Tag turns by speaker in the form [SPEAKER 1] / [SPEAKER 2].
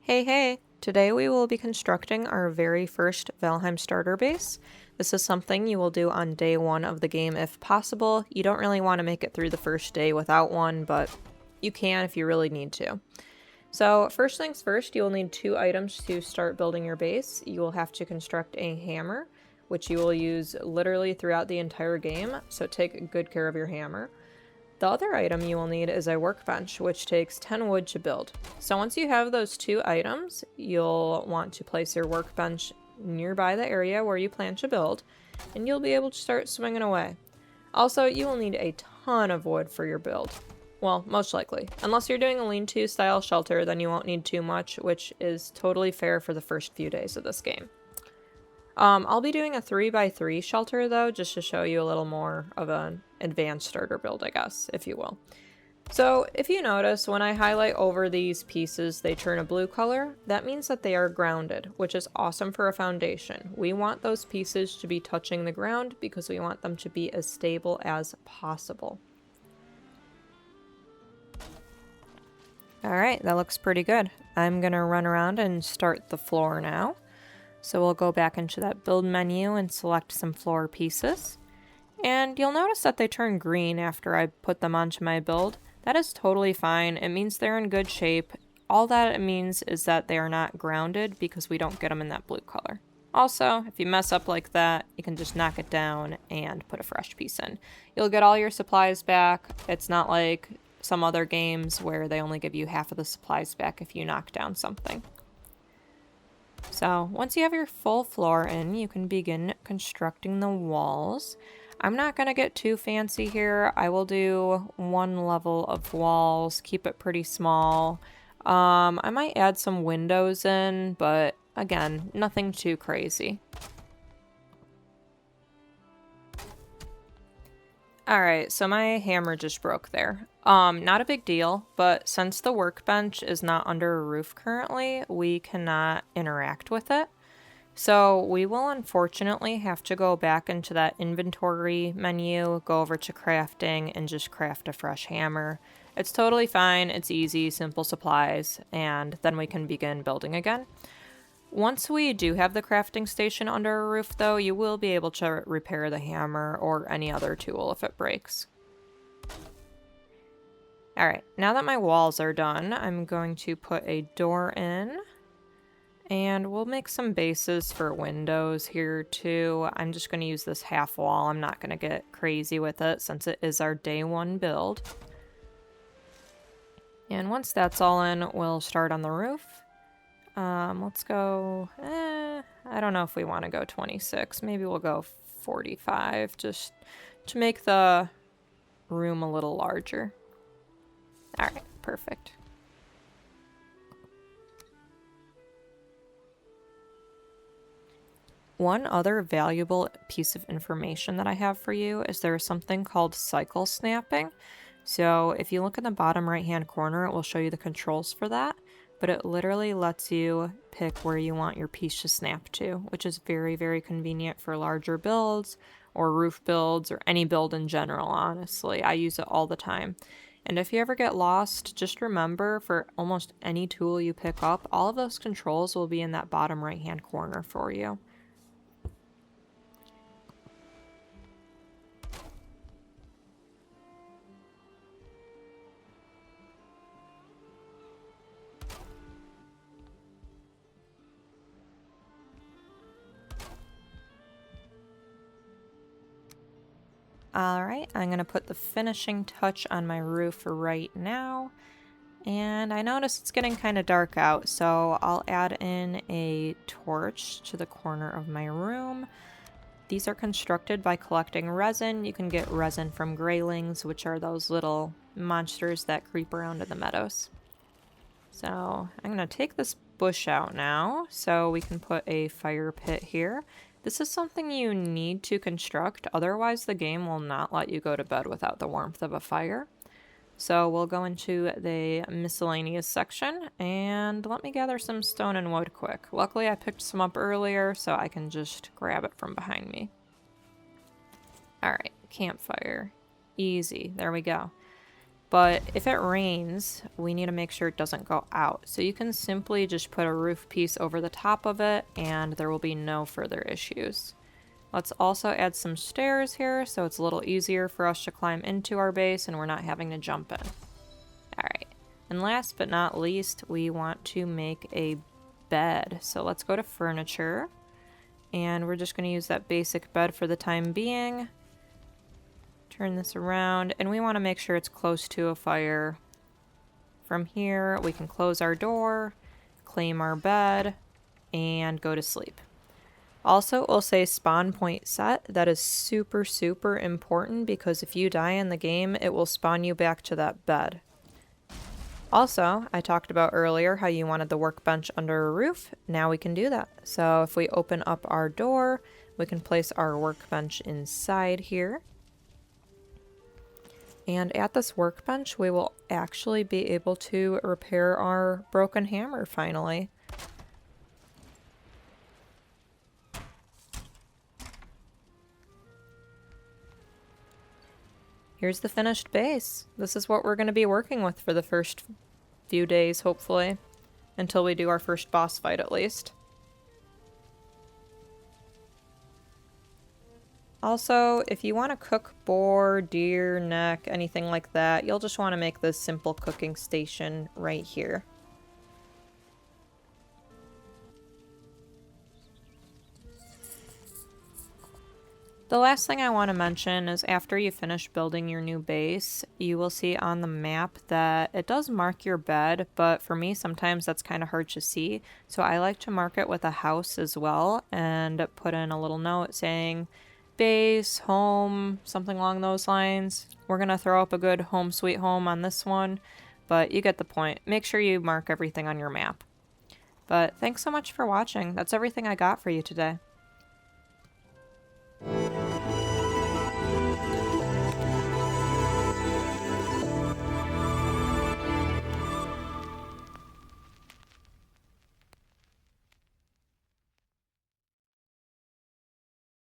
[SPEAKER 1] Hey, hey! Today we will be constructing our very first Valheim starter base. This is something you will do on day one of the game if possible. You don't really want to make it through the first day without one, but you can if you really need to. So first things first, you will need two items to start building your base. You will have to construct a hammer, which you will use literally throughout the entire game, so take good care of your hammer. The other item you will need is a workbench, which takes 10 wood to build. So once you have those two items, you'll want to place your workbench nearby the area where you plan to build, and you'll be able to start swinging away. Also, you will need a ton of wood for your build. Well, most likely. Unless you're doing a lean-to style shelter, then you won't need too much, which is totally fair for the first few days of this game. I'll be doing a 3x3 shelter though, just to show you a little more of an advanced starter build, I guess, if you will. So if you notice, when I highlight over these pieces, they turn a blue color. That means that they are grounded, which is awesome for a foundation. We want those pieces to be touching the ground because we want them to be as stable as possible. Alright, that looks pretty good. I'm gonna run around and start the floor now. So we'll go back into that build menu and select some floor pieces. And you'll notice that they turn green after I put them onto my build. That is totally fine. It means they're in good shape. All that it means is that they are not grounded because we don't get them in that blue color. Also, if you mess up like that, you can just knock it down and put a fresh piece in. You'll get all your supplies back. It's not like some other games where they only give you half of the supplies back if you knock down something. So once you have your full floor in, you can begin constructing the walls. I'm not going to get too fancy here. I will do one level of walls, keep it pretty small. I might add some windows in, but again, nothing too crazy. Alright, so my hammer just broke there. Not a big deal, but since the workbench is not under a roof currently, we cannot interact with it. So we will unfortunately have to go back into that inventory menu, go over to crafting, and just craft a fresh hammer. It's totally fine, it's easy, simple supplies, and then we can begin building again. Once we do have the crafting station under a roof, though, you will be able to repair the hammer or any other tool if it breaks. Alright, now that my walls are done, I'm going to put a door in. And we'll make some bases for windows here too. I'm just going to use this half wall. I'm not going to get crazy with it since it is our day one build. And once that's all in, we'll start on the roof. Let's go, I don't know if we want to go 26. Maybe we'll go 45 just to make the room a little larger. All right, perfect. One other valuable piece of information that I have for you is there is something called cycle snapping. So if you look in the bottom right hand corner, it will show you the controls for that, but it literally lets you pick where you want your piece to snap to, which is very, very convenient for larger builds or roof builds or any build in general, honestly. I use it all the time. And if you ever get lost, just remember for almost any tool you pick up, all of those controls will be in that bottom right hand corner for you. Alright, I'm going to put the finishing touch on my roof right now. And I notice it's getting kind of dark out, so I'll add in a torch to the corner of my room. These are constructed by collecting resin. You can get resin from greylings, which are those little monsters that creep around in the meadows. So I'm going to take this bush out now so we can put a fire pit here. This is something you need to construct, otherwise the game will not let you go to bed without the warmth of a fire. So we'll go into the miscellaneous section, and let me gather some stone and wood quick. Luckily I picked some up earlier, so I can just grab it from behind me. Alright, campfire. Easy, there we go. But if it rains, we need to make sure it doesn't go out. So you can simply just put a roof piece over the top of it and there will be no further issues. Let's also add some stairs here so it's a little easier for us to climb into our base and we're not having to jump in. Alright, and last but not least, we want to make a bed. So let's go to furniture and we're just going to use that basic bed for the time being. Turn this around, and we want to make sure it's close to a fire. From here, we can close our door, claim our bed, and go to sleep. Also, we'll say spawn point set. That is super, super important because if you die in the game, it will spawn you back to that bed. Also, I talked about earlier how you wanted the workbench under a roof. Now we can do that. So if we open up our door, we can place our workbench inside here. And at this workbench, we will actually be able to repair our broken hammer finally. Here's the finished base. This is what we're going to be working with for the first few days, hopefully. Until we do our first boss fight, at least. Also, if you want to cook boar, deer, neck, anything like that, you'll just want to make this simple cooking station right here. The last thing I want to mention is after you finish building your new base, you will see on the map that it does mark your bed, but for me sometimes that's kind of hard to see, so I like to mark it with a house as well and put in a little note saying base, home, something along those lines. We're going to throw up a good home sweet home on this one, but you get the point. Make sure you mark everything on your map. But thanks so much for watching. That's everything I got for you today.